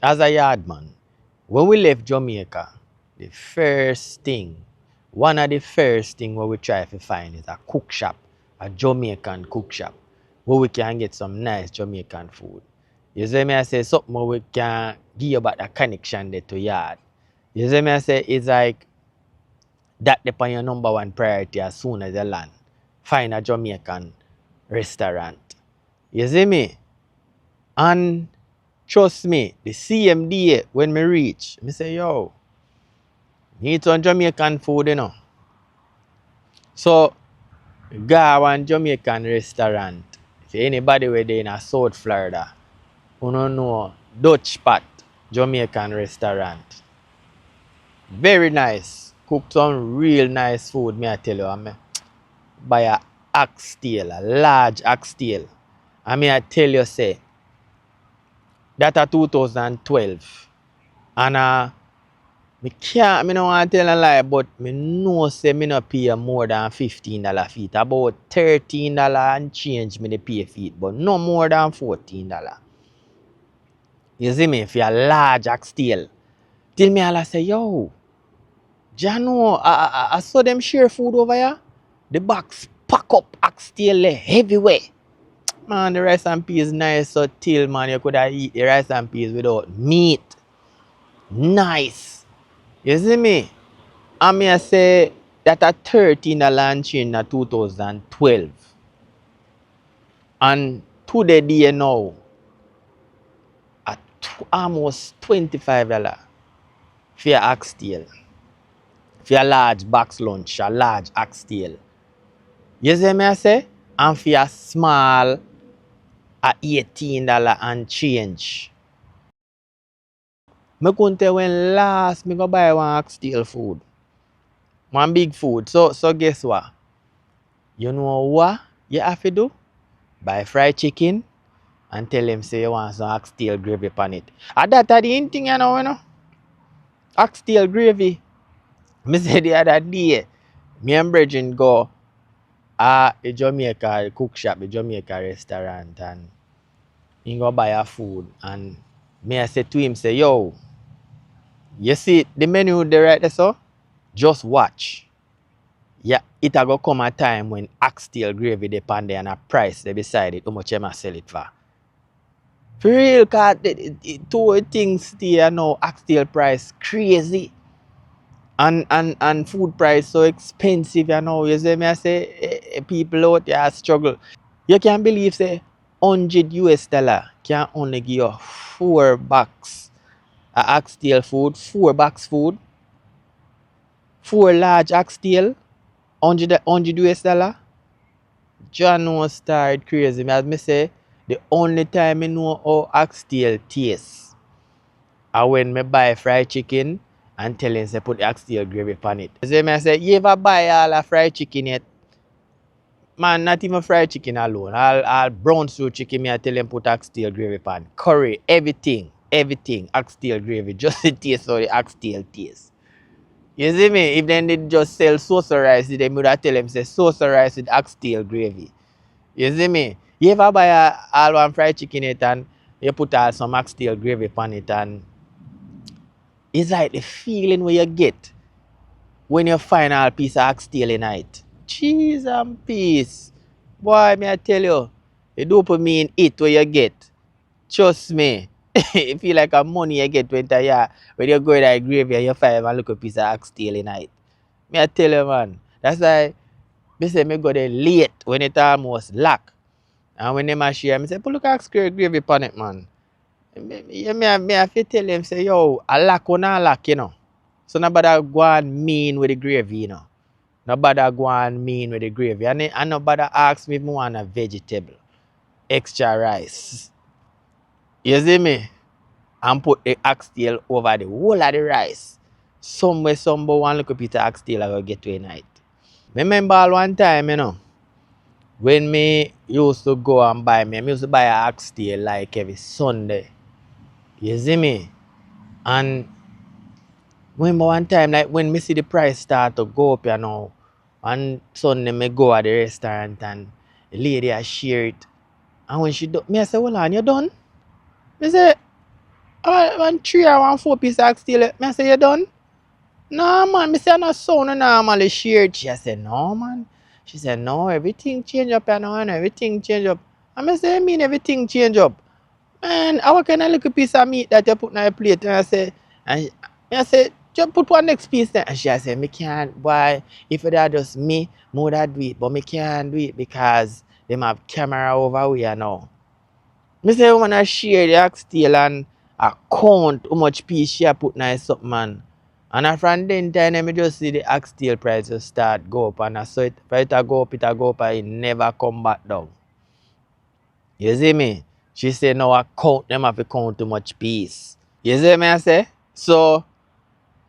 as a yardman, when we left Jamaica, one of the first thing what we try to find is a cook shop, a Jamaican cook shop, where we can get some nice Jamaican food. You see me I say something where we can give you back a connection there to yard. You see me I say it's like that depend your number one priority as soon as you land. Find a Jamaican restaurant. You see me? And trust me, the same day when me reach, me say, yo, need some Jamaican food, you know. So, go one Jamaican restaurant. If anybody were there in a South Florida, you don't know Dutch Pot Jamaican restaurant. Very nice. Cook some real nice food, me I tell you. I mean, buy a oxtail, a large oxtail. I mean, I tell you, say, that a 2012. And me no want to tell a lie, but me know say me no pay more than $15 feet. About $13 and change me the pay feet, but no more than $14. You see me? For a large oxtail. Till me all say, yo, Jano, I saw them share food over here. The box pack up oxtail everywhere. Man, the rice and peas nice so till man you could have eat the rice and peas without meat. Nice. You see me? I mean I say that a $13 and change in 2012. And to the day now at almost $25 for your oxtail. For a large box lunch, a large oxtail. You see me I say? And for a small at $18 and change. Me couldn't tell when last me go buy one oxtail food. One big food. So guess what? You know what you have to do? Buy fried chicken and tell him say you want some oxtail gravy upon it. And that the in thing you know. Oxtail gravy. Me say the other day, me and Bridget go a Jamaica cook shop, a Jamaica restaurant, and he go buy a food. And me I say to him, say, yo, you see the menu there right there, so? Just watch. Yeah, it a go come a time when oxtail gravy depend there and a price they beside it, how much you must sell it for. For real, cause two things there now, oxtail price crazy. And food price so expensive, you know. You see me I say people out there struggle. You can't believe say $100 can only give you 4 box of oxtail food, 4 box food, 4 large oxtail, $100 US. John no start crazy. As me say, the only time I know how oxtail tastes are when me buy fried chicken and tell him say put the oxtail gravy on it. You see me I say, you ever buy all a fried chicken yet? Man, not even fried chicken alone. All brown stew chicken, me I tell them put oxtail gravy pan. Curry, everything, oxtail gravy. Just the taste of the oxtail taste. You see me? If then they just sell saucer rice, they would have tell them say saucer rice with oxtail gravy. You see me? You ever buy all one fried chicken it and you put all some oxtail gravy on it and it's like the feeling where you get when you find all piece of oxtail in it. Cheese and peace. Boy, me I tell you, the dopamine it where you get. Trust me. It feel like a money you get when you go in that gravy and you find a little piece of oxtail in it. Me I tell you man. That's why me say me go there late when it almost lock. And when them a share, me say, put look at oxtail gravy on it, man. Me have to tell them, say, yo, I lack or not lack, you know. So nobody go and mean with the gravy, you know. Nobody go and mean with the gravy. And nobody ask me if I want a vegetable. Extra rice. You see me? And put the oxtail over the whole of the rice. Somewhere, somebody want look up at the oxtail I will get to a night. Remember one time, you know, when me used to go and buy me used to buy a oxtail like every Sunday. You see me? And remember one time, like when me see the price start to go up, you know, and Sunday me go at the restaurant and the lady I share it. And when she do, me I say, hold on, you done? Me say, One 3 or 1 4 piece oxtail. Me say you done? No man, me say no sound no normally share. She said no man. She said no, everything change up and on, everything change up. And me say, I mean everything change up. Man, how can a little piece of meat that you put on your plate? And I say, just put one next piece there. And she said, me can't, why? If it had just me, would I do it, but me can't do it because them have camera over here now. Me say, I wanna share the oxtail and count how much piece she put in something, man. And from then time, me just see the oxtail price just start go up. And I saw it, for it a go up, and it never come back down. You see me? She said, no, I count them have to count too much piece. You see me, I say? So,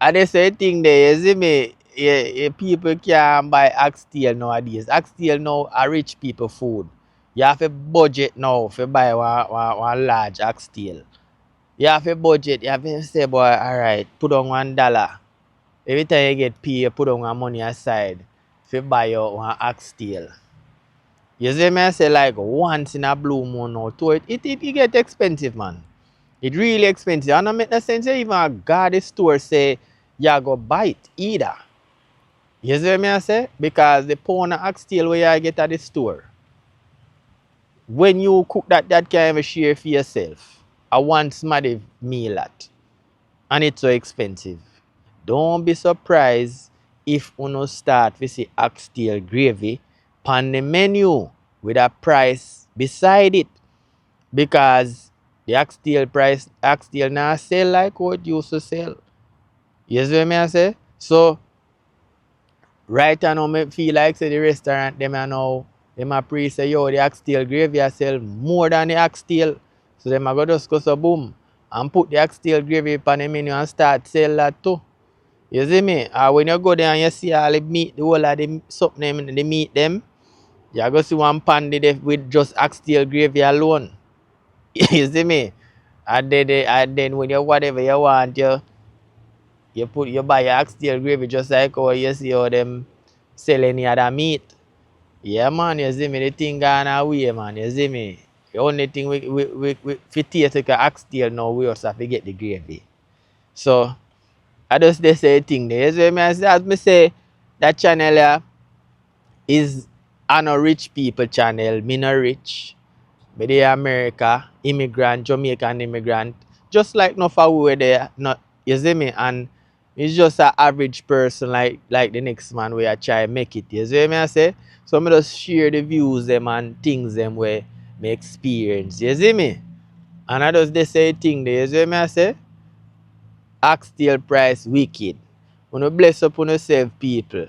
I just say thing there, you see me? People can't buy oxtail nowadays. Oxtail now are rich people food. You have a budget now to buy one large oxtail. You have a budget, you have to say, boy, alright, put on $1. Every time you get paid, you put on one money aside to buy your one oxtail. You see me, I say like once in a blue moon or two, it get expensive, man. It really expensive. And I make no sense even a God store say you go buy it either. You see me, I say? Because the pound of oxtail where you get at the store, when you cook that can't even share for yourself. I want somebody meal that. And it's so expensive. Don't be surprised if you start to see oxtail gravy on the menu with a price beside it. Because the oxtail now sell like what it used to sell. You see what I say? So right now me feel like say the restaurant them are now them a pre say yo the oxtail gravy I sell more than the oxtail. So them a go just go so boom and put the oxtail gravy on the menu and start sell that too. You see me? When you go there and you see all the meat, the whole of the something the meat them, you go see one pan there with just oxtail gravy alone. You see me? And then when you whatever you want, you buy your oxtail gravy just like how you see how them sell any other meat. Yeah man, you see me, the thing gone away man, you see me. The only thing we fit taste like oxtail now we also have to get the gravy. So I just they say thing there. You see me, as me say that channel is a no rich people channel. Me no rich. Me dey America, immigrant, Jamaican immigrant. Just like no for we there, not you see me, and it's just an average person like the next man where I try make it. You see me I say? So me just share the views them and things them where me experience. You see me? And I just they say thing there, you see me I say? Oxtail price wicked. Wanna bless up on yourself people.